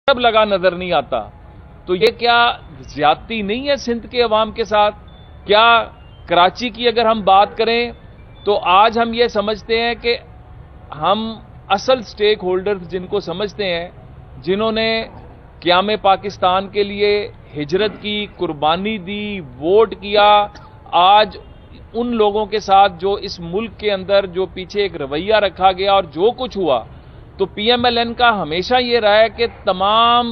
اب لگا نظر نہیں آتا. تو یہ کیا زیادتی نہیں ہے سندھ کے عوام کے ساتھ؟ کیا کراچی کی اگر ہم بات کریں تو آج ہم یہ سمجھتے ہیں کہ ہم اصل سٹیک ہولڈرز جن کو سمجھتے ہیں، جنہوں نے قیام پاکستان کے لیے ہجرت کی، قربانی دی، ووٹ کیا، آج ان لوگوں کے ساتھ جو اس ملک کے اندر جو پیچھے ایک رویہ رکھا گیا اور جو کچھ ہوا، تو پی ایم ایل این کا ہمیشہ یہ رہا ہے کہ تمام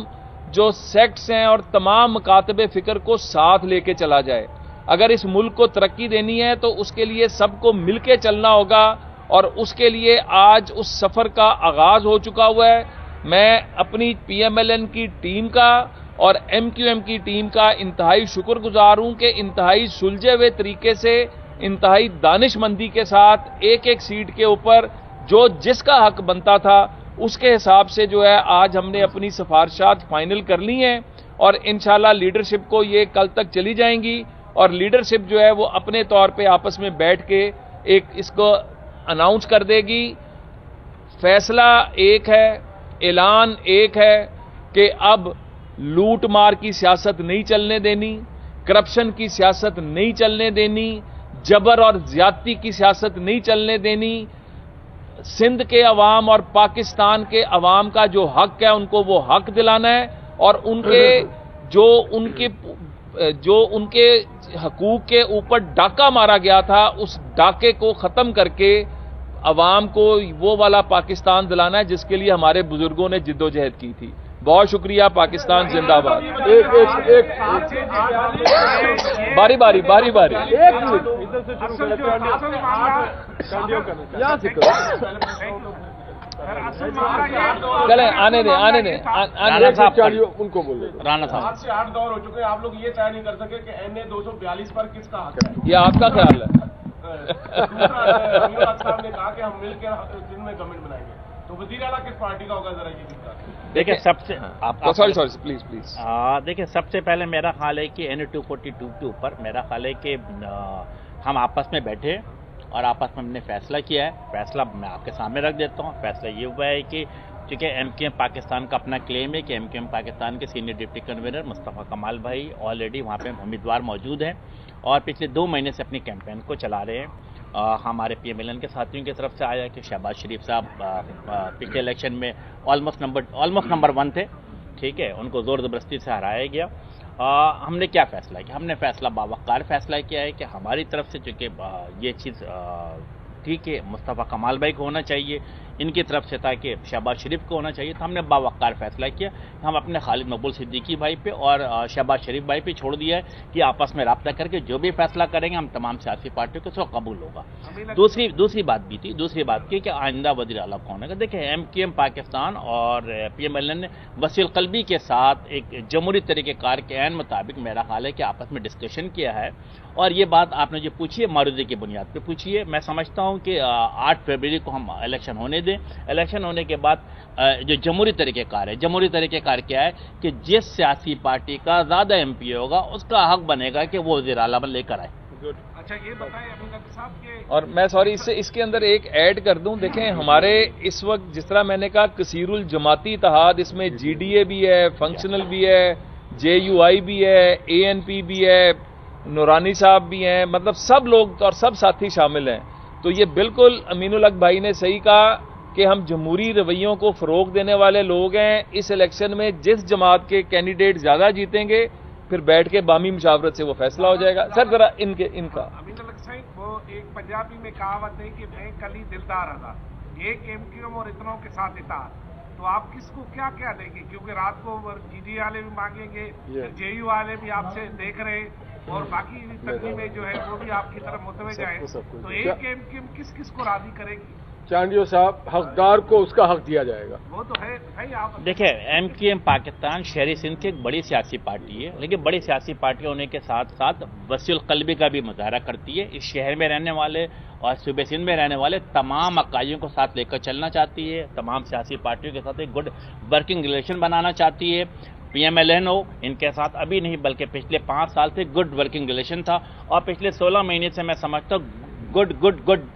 جو سیکٹس ہیں اور تمام مکاتب فکر کو ساتھ لے کے چلا جائے. اگر اس ملک کو ترقی دینی ہے تو اس کے لیے سب کو مل کے چلنا ہوگا، اور اس کے لیے آج اس سفر کا آغاز ہو چکا ہوا ہے. میں اپنی پی ایم ایل این کی ٹیم کا اور ایم کیو ایم کی ٹیم کا انتہائی شکر گزار ہوں کہ انتہائی سلجھے ہوئے طریقے سے، انتہائی دانش مندی کے ساتھ ایک ایک سیٹ کے اوپر جو جس کا حق بنتا تھا اس کے حساب سے جو ہے آج ہم نے اپنی سفارشات فائنل کر لی ہیں، اور انشاءاللہ لیڈرشپ کو یہ کل تک چلی جائیں گی، اور لیڈرشپ جو ہے وہ اپنے طور پہ آپس میں بیٹھ کے ایک اس کو اناؤنس کر دے گی. فیصلہ ایک ہے، اعلان ایک ہے کہ اب لوٹ مار کی سیاست نہیں چلنے دینی، کرپشن کی سیاست نہیں چلنے دینی، جبر اور زیادتی کی سیاست نہیں چلنے دینی. سندھ کے عوام اور پاکستان کے عوام کا جو حق ہے ان کو وہ حق دلانا ہے، اور ان کے حقوق کے اوپر ڈاکہ مارا گیا تھا اس ڈاکے کو ختم کر کے عوام کو وہ والا پاکستان دلانا ہے جس کے لیے ہمارے بزرگوں نے جد و جہد کی تھی. بہت شکریہ. پاکستان زندہ باد. باری باری باری باری چلیں آنے دیں ان کو بولے. رانا صاحب 7 سے 8 دور ہو چکے ہیں، آپ لوگ یہ طے نہیں کر سکے کہ این اے 242 پر کس کا حق ہے. یہ آپ کا خیال ہے؟ دوسرا صاحب نے کہا کہ ہم مل کے دن میں گورنمنٹ بنائیں گے، تو وزیر اعلیٰ کس پارٹی کا ہوگا ذرا یہ بھی بتا دیں. دیکھیں سب سے سوری پلیز دیکھیں سب سے پہلے میرا خیال ہے کہ این 242 کے اوپر میرا خیال ہے کہ ہم آپس میں بیٹھے اور آپس میں ہم نے فیصلہ کیا ہے. فیصلہ میں آپ کے سامنے رکھ دیتا ہوں. فیصلہ یہ ہوا ہے کہ چونکہ ایم کیو ایم پاکستان کا اپنا کلیم ہے کہ ایم کیو ایم پاکستان کے سینئر ڈپٹی کنوینر مصطفیٰ کمال بھائی آلریڈی وہاں پہ امیدوار موجود ہیں اور پچھلے 2 مہینے سے اپنی کیمپین کو چلا رہے ہیں. ہمارے پی ایم ایل این کے ساتھیوں کی طرف سے آیا کہ شہباز شریف صاحب پچھلے الیکشن میں آلموسٹ نمبر 1 تھے، ٹھیک ہے، ان کو زور زبردستی سے ہرایا گیا. ہم نے کیا فیصلہ کیا؟ ہم نے فیصلہ باوقار فیصلہ کیا ہے کہ ہماری طرف سے چونکہ یہ چیز ٹھیک ہے مصطفیٰ کمال بھائی کو ہونا چاہیے، ان کی طرف سے تھا کہ شہباز شریف کو ہونا چاہیے، تو ہم نے باوقار فیصلہ کیا. ہم اپنے خالد مقبول صدیقی بھائی پہ اور شہباز شریف بھائی پہ چھوڑ دیا ہے کہ آپس میں رابطہ کر کے جو بھی فیصلہ کریں گے ہم تمام سیاسی پارٹیوں کو اس کو قبول ہوگا. دوسری بات بھی تھی، دوسری بات کی کہ آئندہ وزیر اعلیٰ کون ہے. دیکھیں ایم کیو ایم پاکستان اور پی ایم ایل این نے وسیع القلبی کے ساتھ ایک جمہوری طریقہ کار کے عین مطابق میرا خیال ہے کہ آپس میں ڈسکشن کیا ہے. اور یہ بات آپ نے جو پوچھی ہے معروضے کی بنیاد پہ پوچھی ہے. میں سمجھتا ہوں کہ 8 فروری کو ہم الیکشن ہونے دیں. الیکشن ہونے کے بعد جو جمہوری طریقہ کار ہے، جمہوری طریقہ کار کیا ہے کہ جس سیاسی پارٹی کا زیادہ ایم پی ہوگا اس کا حق بنے گا کہ وہ وزیر اعلیٰ لے کر آئے. اچھا یہ بتائیں ابھی تک صاحب کہ اور میں اس کے اندر ایک ایڈ کر دوں. دیکھیں ہمارے اس وقت جس طرح میں نے کہا کثیر الجماعتی اتحاد، اس میں جی ڈی اے بھی ہے، فنکشنل بھی ہے، جے یو آئی بھی ہے، اے این پی بھی ہے، نورانی صاحب بھی ہیں، مطلب سب لوگ اور سب ساتھی شامل ہیں. تو یہ بالکل امین الحق بھائی نے صحیح کہا کہ ہم جمہوری رویوں کو فروغ دینے والے لوگ ہیں. اس الیکشن میں جس جماعت کے کینڈیڈیٹ زیادہ جیتیں گے پھر بیٹھ کے بامی مشاورت سے وہ فیصلہ ہو جائے گا. سر ذرا ان کا امین الحق صاحب، وہ ایک پنجابی میں کہاوت ہے کہ میں کلی دلدار رضا، ایک ایم کیو ایم اور اتنوں کے ساتھ اطاعت. تو آپ کس کو کیا دیں گے؟ کیونکہ رات کو جی ڈی والے بھی مانگیں گے، جے یو والے بھی آپ سے دیکھ رہے ہیں، اور باقی تنظیمیں جو ہے وہ بھی آپ کی طرف متوجہ ہیں. تو ایک ایم کیو ایم کس کو راضی کرے گی؟ چانڈیو صاحب، حقدار کو اس کا حق دیا جائے گا. وہ تو ہے. دیکھیں ایم کیو ایم پاکستان شہری سندھ کی ایک بڑی سیاسی پارٹی ہے، لیکن بڑی سیاسی پارٹی ہونے کے ساتھ ساتھ وسیع القلبی کا بھی مظاہرہ کرتی ہے. اس شہر میں رہنے والے اور صوبے سندھ میں رہنے والے تمام اکائیوں کو ساتھ لے کر چلنا چاہتی ہے. تمام سیاسی پارٹیوں کے ساتھ ایک گڈ ورکنگ ریلیشن بنانا چاہتی ہے. پی ایم ایل این ہو، ان کے ساتھ ابھی نہیں بلکہ پچھلے 5 سال سے گڈ ورکنگ ریلیشن تھا، اور پچھلے 16 مہینے سے میں سمجھتا ہوں گڈ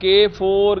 K4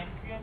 MQM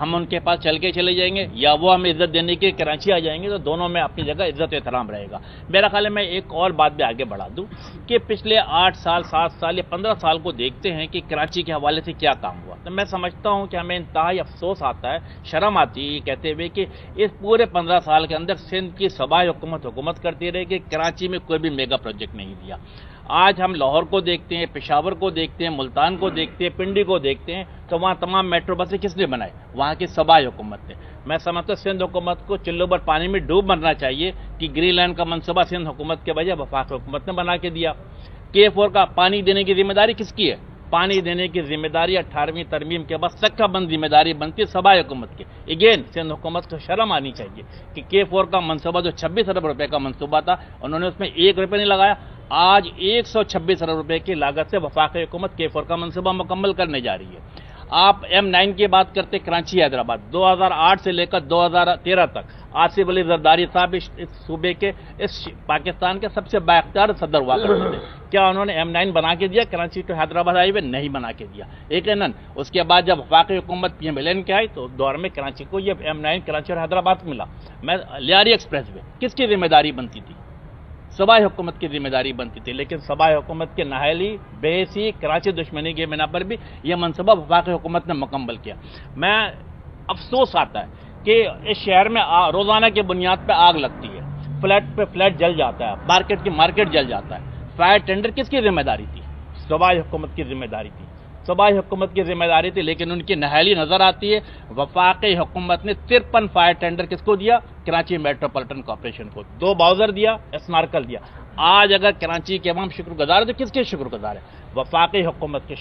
ہم ان کے پاس چل کے چلے جائیں گے یا وہ ہمیں عزت دینے کے کراچی آ جائیں گے، تو دونوں میں اپنی جگہ عزت احترام رہے گا۔ میرا خیال ہے میں ایک اور بات بھی آگے بڑھا دوں کہ پچھلے 8 سال 7 سال یا 15 سال کو دیکھتے ہیں کہ کراچی کے حوالے سے کیا کام ہوا، تو میں سمجھتا ہوں کہ ہمیں انتہائی افسوس آتا ہے، شرم آتی ہے یہ کہتے ہوئے کہ اس پورے 15 سال کے اندر سندھ کی صوبائی حکومت کرتی رہی کہ کراچی میں کوئی بھی میگا پروجیکٹ نہیں دیا۔ آج ہم لاہور کو دیکھتے ہیں، پشاور کو دیکھتے ہیں، ملتان کو دیکھتے ہیں، پنڈی کو دیکھتے ہیں، تو وہاں تمام میٹرو بسیں کس نے بنائے؟ وہاں کی صوبائی حکومت نے۔ میں سمجھتا ہوں سندھ حکومت کو چلو بھر پانی میں ڈوب مرنا چاہیے کہ گرین لینڈ کا منصوبہ سندھ حکومت کے بجائے وفاقی حکومت نے بنا کے دیا۔ K4 کا پانی دینے کی ذمہ داری کس کی ہے؟ پانی دینے کی ذمہ داری 18ویں ترمیم کے بعد سکہ بند ذمہ داری بنتی ہے صوبائی حکومت کی۔ اگین سندھ حکومت کو شرم آنی چاہیے کہ K4 کا منصوبہ جو 26 ارب روپے کا منصوبہ تھا، انہوں نے اس میں 1 روپے نہیں لگایا۔ آج 126 ارب روپے کی لاگت سے وفاقی حکومت K4 کا منصوبہ مکمل کرنے جا رہی ہے۔ آپ M9 کی بات کرتے کراچی حیدرآباد 2008 سے لے کر 2013 تک آصف علی زرداری صاحب اس صوبے کے اس پاکستان کے سب سے بااختیار صدر ہوا کرتے تھے۔ کیا انہوں نے M9 بنا کے دیا کراچی ٹو حیدرآباد ہائی وے؟ نہیں بنا کے دیا۔ یقیناً اس کے بعد جب وفاقی حکومت PMLN کے آئی تو اس دور میں کراچی کو یہ M9 کراچی اور حیدرآباد کو ملا۔ میں لیاری ایکسپریس وے کس کی ذمہ داری بنتی تھی؟ صوبائی حکومت کی ذمہ داری بنتی تھی، لیکن صوبائی حکومت کے نااہلی بےحسی کراچی دشمنی کے بنا پر بھی یہ منصوبہ وفاقی حکومت نے مکمل کیا۔ میں افسوس آتا ہے کہ اس شہر میں روزانہ کی بنیاد پہ آگ لگتی ہے، فلیٹ پہ فلیٹ جل جاتا ہے، مارکیٹ کی مارکیٹ جل جاتا ہے۔ فائر ٹینڈر کس کی ذمہ داری تھی؟ صوبائی حکومت کی ذمہ داری تھی، صوبائی حکومت کی ذمہ داری تھی، لیکن ان کی نااہلی نظر آتی ہے۔ وفاقی حکومت نے 53 فائر ٹینڈر کس کو دیا؟ کراچی میٹروپولیٹن کارپوریشن کو، 2 باؤزر دیا، اسنارکل دیا۔ آج اگر کراچی کے عوام شکر گزار ہے تو کس کے شکر گزار ہے؟ وفاقی حکومت کے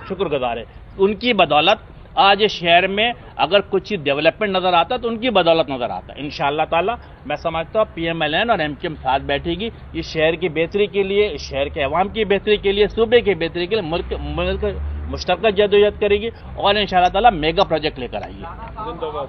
شکر گزار ہے۔ ان کی بدولت آج اس شہر میں اگر کچھ ڈیولپمنٹ نظر آتا ہے تو ان کی بدولت نظر آتا ہے۔ انشاءاللہ تعالی میں سمجھتا ہوں PMLN اور MQM ساتھ بیٹھے گی، یہ شہر کی بہتری کے لیے، اس شہر کے عوام کی بہتری کے لیے، صوبے کی بہتری کے لیے ملک مشترکہ جدوجہد کرے گی اور انشاءاللہ تعالی میگا پروجیکٹ لے کر آئیے۔